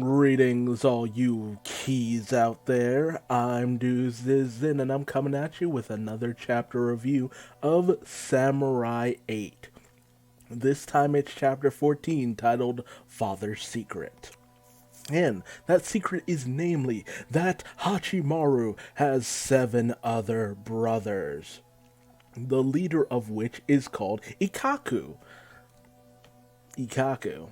Greetings, all you keys out there. I'm Duuz-Diz-Din, and I'm coming at you with another chapter review of Samurai 8. This time it's chapter 14, titled Father's Secret. And that secret is namely that Hachimaru has 7 other brothers, the leader of which is called Ikaku. Ikaku.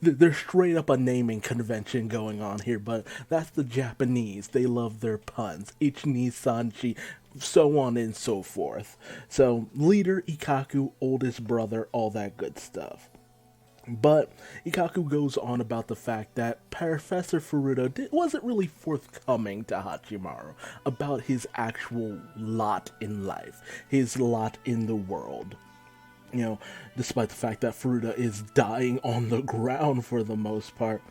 There's straight up a naming convention going on here, but that's the Japanese. They love their puns. Ichi, Sanchi, so on and so forth. So, leader, Ikaku, oldest brother, all that good stuff. But Ikaku goes on about the fact that Professor Furuta wasn't really forthcoming to Hachimaru about his actual lot in life, his lot in the world. Despite the fact that Furuta is dying on the ground for the most part.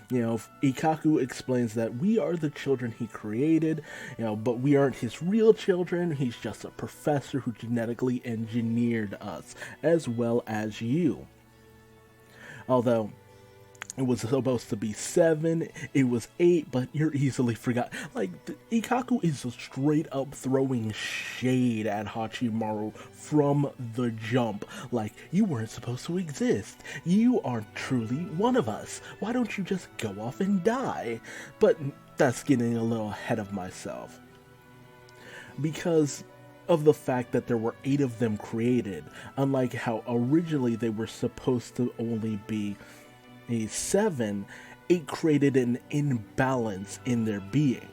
Ikaku explains that we are the children he created, but we aren't his real children. He's just a professor who genetically engineered us, as well as you. Although it was supposed to be 7, it was 8, but you're easily forgot. Ikaku is straight up throwing shade at Hachimaru from the jump. Like, you weren't supposed to exist. You aren't truly one of us. Why don't you just go off and die? But that's getting a little ahead of myself. Because of the fact that there were 8 of them created, unlike how originally they were supposed to only be a 7, it created an imbalance in their beings.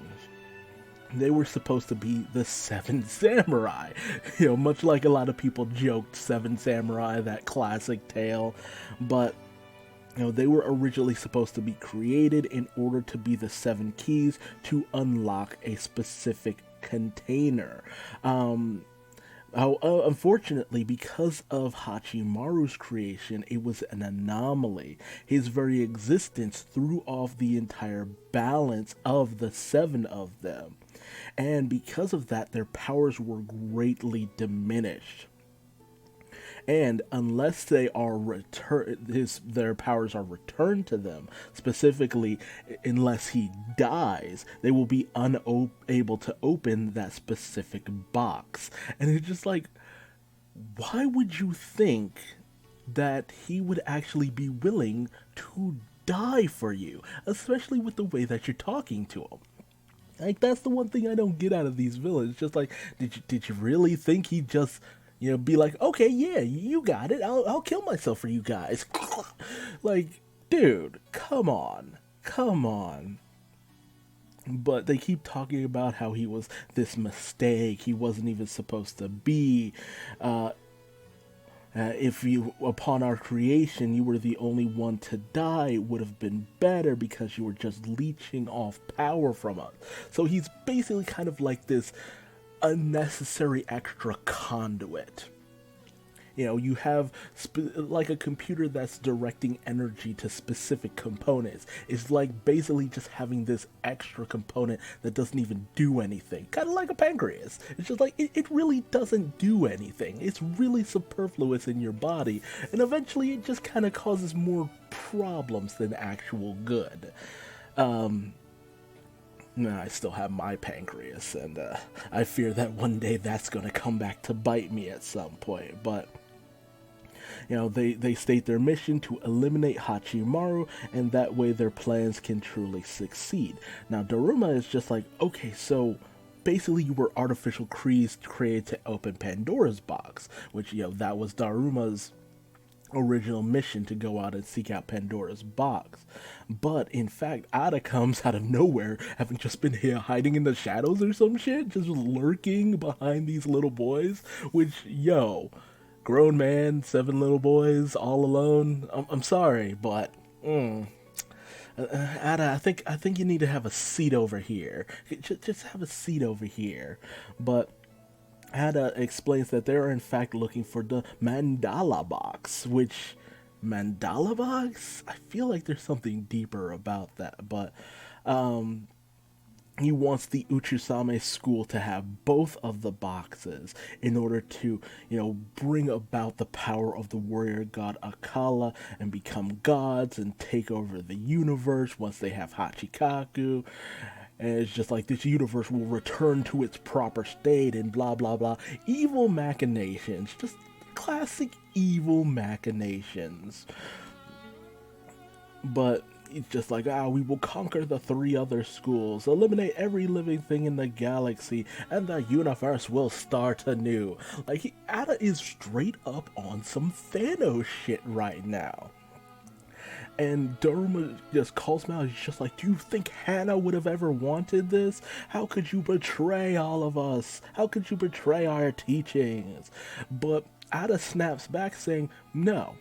They were supposed to be the 7 samurai. Much like a lot of people joked 7 samurai, that classic tale. But, they were originally supposed to be created in order to be the 7 keys to unlock a specific container. Unfortunately, because of Hachimaru's creation, it was an anomaly. His very existence threw off the entire balance of the 7 of them. And because of that, their powers were greatly diminished. And unless they are their powers are returned to them, specifically, unless he dies, they will be unable to open that specific box. And it's just like, why would you think that he would actually be willing to die for you, especially with the way that you're talking to him? Like, that's the one thing I don't get out of these villains. Just like, did you really think he'd just be like, okay, yeah, you got it. I'll kill myself for you guys. Like, dude, come on. Come on. But they keep talking about how he was this mistake. He wasn't even supposed to be. If you, upon our creation, you were the only one to die, it would have been better because you were just leeching off power from us. So he's basically kind of like this unnecessary extra conduit. You have like a computer that's directing energy to specific components. It's like basically just having this extra component that doesn't even do anything. Kind of like a pancreas. It's just like, it really doesn't do anything. It's really superfluous in your body. And eventually it just kind of causes more problems than actual good. I still have my pancreas, and I fear that one day that's going to come back to bite me at some point. But, they state their mission to eliminate Hachimaru, and that way their plans can truly succeed. Now, Daruma is just like, okay, so basically you were artificial creeds created to open Pandora's box, which, that was Daruma's original mission, to go out and seek out Pandora's box. But in fact, Ada comes out of nowhere, having just been here hiding in the shadows or some shit, just lurking behind these little boys, which, grown man, 7 little boys, all alone. I'm sorry, but Ada, I think you need to have a seat over here. Just have a seat over here. But Ada explains that they are in fact looking for the mandala box, which, mandala box? I feel like there's something deeper about that, but he wants the Uchusame school to have both of the boxes in order to, bring about the power of the warrior god Akala and become gods and take over the universe once they have Hachikaku. And it's just like this universe will return to its proper state and blah blah blah. Evil machinations, just classic evil machinations. But it's just like, we will conquer the three other schools, eliminate every living thing in the galaxy, and the universe will start anew. Like, Ada is straight up on some Thanos shit right now. And Daruma just calls him out. He's just like, do you think Hannah would have ever wanted this? How could you betray all of us? How could you betray our teachings? But Ada snaps back saying, no,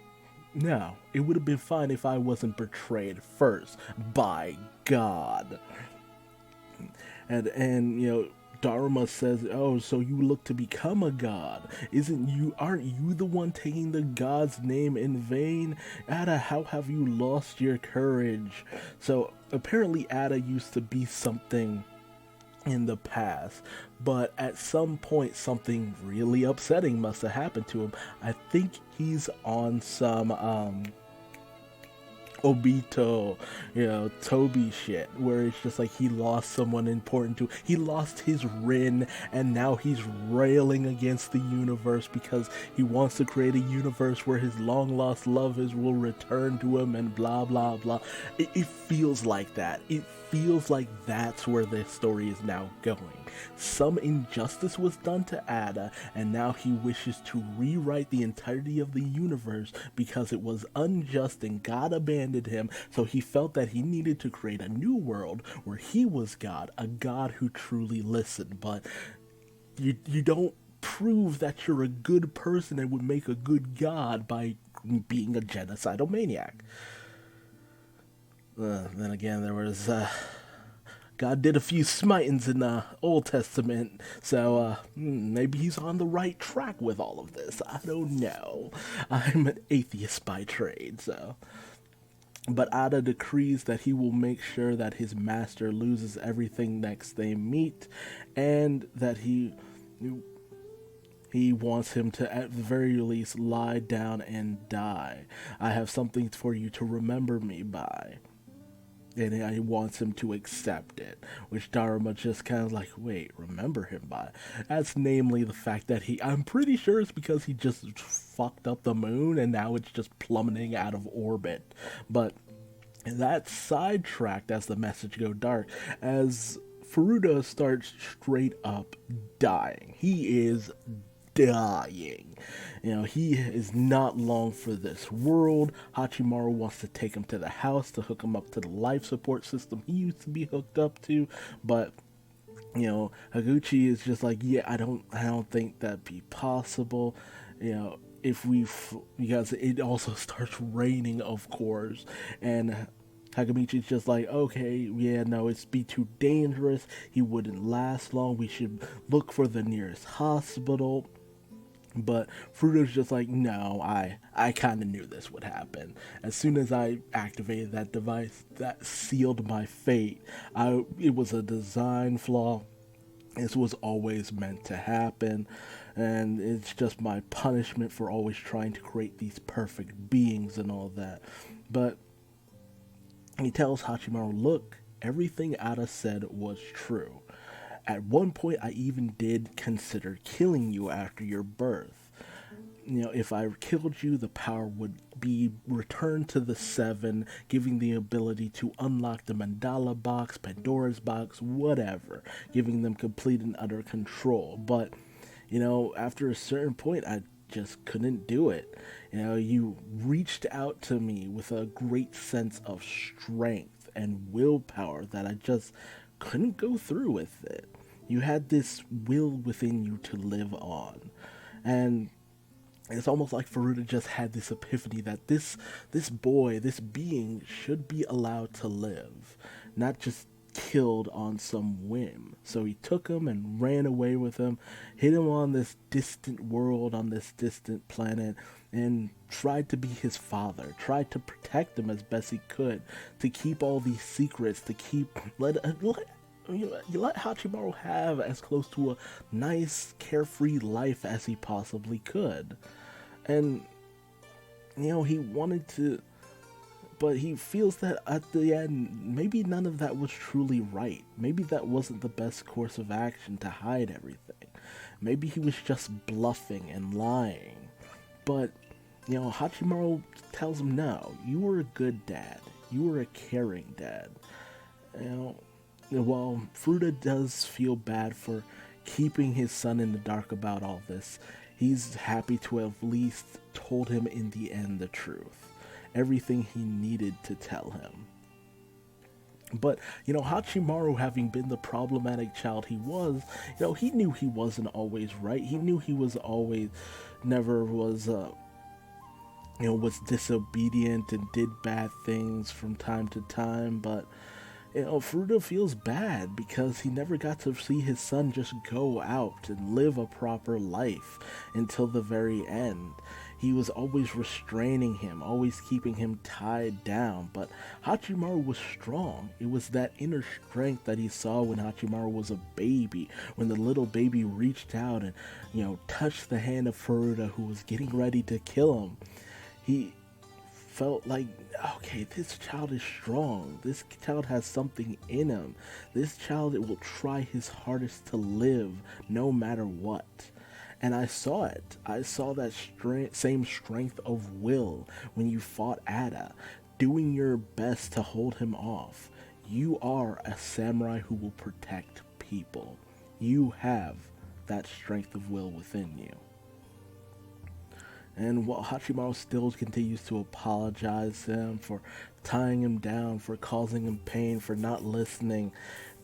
it would have been fine if I wasn't betrayed first by God. And Dharma says, "Oh, so you look to become a god? Aren't you the one taking the god's name in vain? Ada, how have you lost your courage?" So apparently Ada used to be something in the past, but at some point something really upsetting must have happened to him. I think he's on some Obito, Toby shit, where it's just like he lost someone important to. He lost his Rin, and now he's railing against the universe because he wants to create a universe where his long lost lovers will return to him, and blah blah blah. It feels like that. It feels like that's where the story is now going. Some injustice was done to Ada, and now he wishes to rewrite the entirety of the universe because it was unjust and God abandoned him, so he felt that he needed to create a new world where he was God, a God who truly listened. But you don't prove that you're a good person and would make a good God by being a genocidal maniac. Then again, there was God did a few smitings in the Old Testament, so maybe he's on the right track with all of this. I don't know. I'm an atheist by trade, so. But Ada decrees that he will make sure that his master loses everything next they meet, and that he wants him to, at the very least, lie down and die. I have something for you to remember me by. And he wants him to accept it, which Dharma just kind of like, wait, remember him by? That's namely the fact that I'm pretty sure it's because he just fucked up the moon and now it's just plummeting out of orbit. But that's sidetracked as the message go dark, as Furuta starts straight up dying. He is dying. He is not long for this world. Hachimaru wants to take him to the house to hook him up to the life support system he used to be hooked up to, but Higuchi is just like, yeah, I don't think that'd be possible. Because it also starts raining, of course, and Hagamichi's just like, okay, yeah, no, it's be too dangerous. He wouldn't last long. We should look for the nearest hospital. But Fruta's just like, no, I kind of knew this would happen. As soon as I activated that device, that sealed my fate. It was a design flaw. This was always meant to happen. And it's just my punishment for always trying to create these perfect beings and all that. But he tells Hachimaru, look, everything Ada said was true. At one point, I even did consider killing you after your birth. If I killed you, the power would be returned to the Seven, giving the ability to unlock the Mandala box, Pandora's box, whatever, giving them complete and utter control. But, after a certain point, I just couldn't do it. You reached out to me with a great sense of strength and willpower that I just couldn't go through with it. You had this will within you to live on. And it's almost like Furuta just had this epiphany that this boy, this being, should be allowed to live, not just killed on some whim. So he took him and ran away with him, hid him on this distant world, on this distant planet, and tried to be his father, tried to protect him as best he could, to keep all these secrets, to keep you let Hachimaru have as close to a nice, carefree life as he possibly could. And, he wanted to, but he feels that at the end, maybe none of that was truly right. Maybe that wasn't the best course of action to hide everything. Maybe he was just bluffing and lying. But, Hachimaru tells him, no, you were a good dad. You were a caring dad. While Furuta does feel bad for keeping his son in the dark about all this, he's happy to have at least told him in the end the truth. Everything he needed to tell him. But, Hachimaru, having been the problematic child he was, he knew he wasn't always right. He knew he was always, never was, was disobedient and did bad things from time to time. But, Furuta feels bad because he never got to see his son just go out and live a proper life until the very end. He was always restraining him, always keeping him tied down, but Hachimaru was strong. It was that inner strength that he saw when Hachimaru was a baby, when the little baby reached out and, touched the hand of Furuta, who was getting ready to kill him. He felt like, okay, this child is strong. This child has something in him. This child will try his hardest to live no matter what. And I saw it. I saw that same strength of will when you fought Ada, doing your best to hold him off. You are a samurai who will protect people. You have that strength of will within you. And while Hachimaru still continues to apologize to him for tying him down, for causing him pain, for not listening,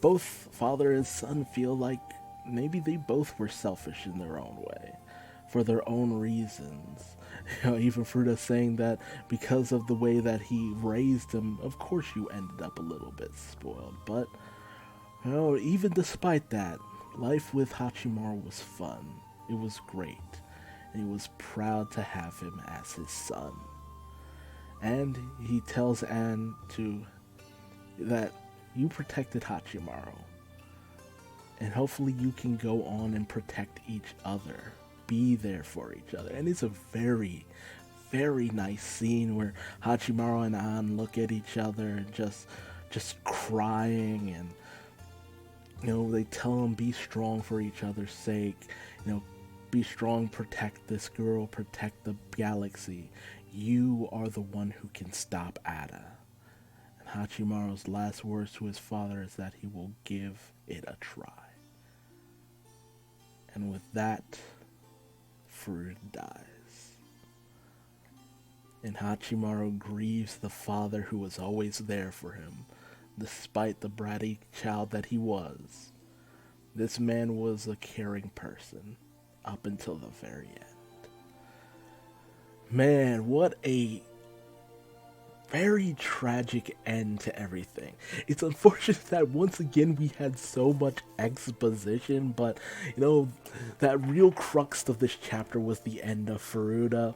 both father and son feel like maybe they both were selfish in their own way, for their own reasons. Even Furuta saying that because of the way that he raised him, of course you ended up a little bit spoiled. But, even despite that, life with Hachimaru was fun. It was great. And he was proud to have him as his son. And he tells Anne that you protected Hachimaru. And hopefully you can go on and protect each other. Be there for each other. And it's a very, very nice scene where Hachimaru and Anne look at each other and just crying. And, they tell him be strong for each other's sake. Be strong, protect this girl, protect the galaxy. You are the one who can stop Ada. And Hachimaru's last words to his father is that he will give it a try. And with that, Furuta dies. And Hachimaru grieves the father who was always there for him, despite the bratty child that he was. This man was a caring person. Up until the very end. Man, what a very tragic end to everything. It's unfortunate that once again we had so much exposition, but that real crux of this chapter was the end of Furuta.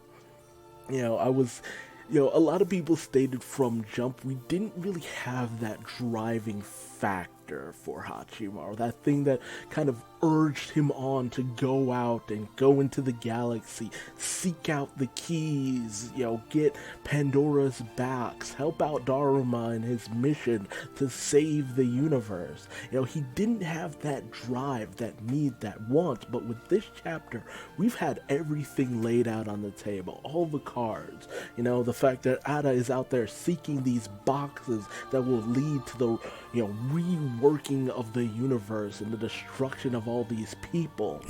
A lot of people stated from jump we didn't really have that driving factor for Hachimaru, that thing that kind of urged him on to go out and go into the galaxy, seek out the keys, get Pandora's box, help out Daruma in his mission to save the universe. He didn't have that drive, that need, that want, but with this chapter, we've had everything laid out on the table, all the cards, the fact that Ada is out there seeking these boxes that will lead to the, reworking of the universe and the destruction of all these people.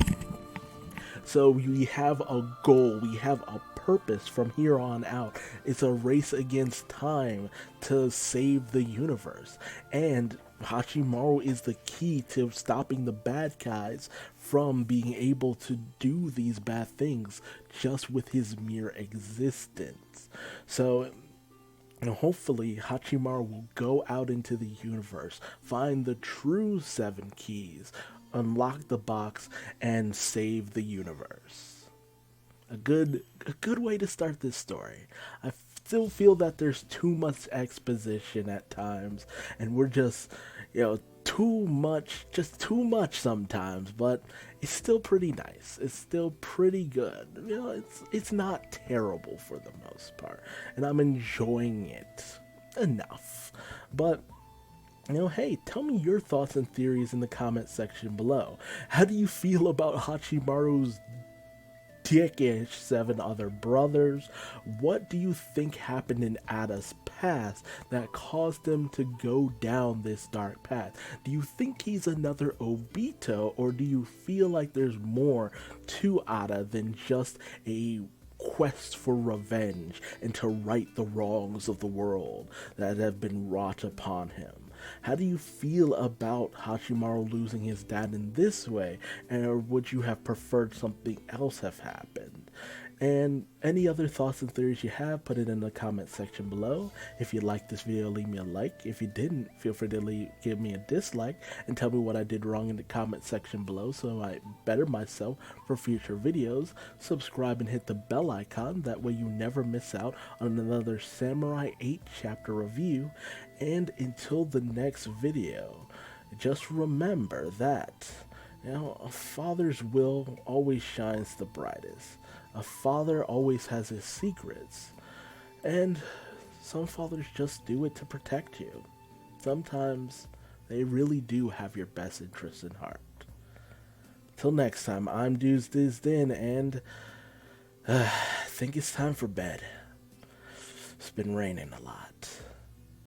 So we have a goal, we have a purpose from here on out. It's a race against time to save the universe. And Hachimaru is the key to stopping the bad guys from being able to do these bad things just with his mere existence. So hopefully Hachimaru will go out into the universe, find the true 7 keys, unlock the box, and save the universe. A good way to start this story. I still feel that there's too much exposition at times, and we're just, too much, just too much sometimes, but it's still pretty nice. It's still pretty good. You know, it's not terrible for the most part, and I'm enjoying it enough. But you know, hey, tell me your thoughts and theories in the comment section below. How do you feel about Hachimaru's dickish 7 other brothers? What do you think happened in Ada's past that caused him to go down this dark path? Do you think he's another Obito, or do you feel like there's more to Ada than just a quest for revenge and to right the wrongs of the world that have been wrought upon him? How do you feel about Hachimaru losing his dad in this way, or would you have preferred something else have happened? And any other thoughts and theories you have, put it in the comment section below. If you liked this video, leave me a like. If you didn't, feel free to give me a dislike and tell me what I did wrong in the comment section below so I better myself for future videos. Subscribe and hit the bell icon, that way you never miss out on another Samurai 8 chapter review. And until the next video, just remember that, you know, a father's will always shines the brightest. A father always has his secrets, and some fathers just do it to protect you. Sometimes they really do have your best interests in heart. Till next time, I'm Duuz-Diz-Din, and I think it's time for bed. It's been raining a lot.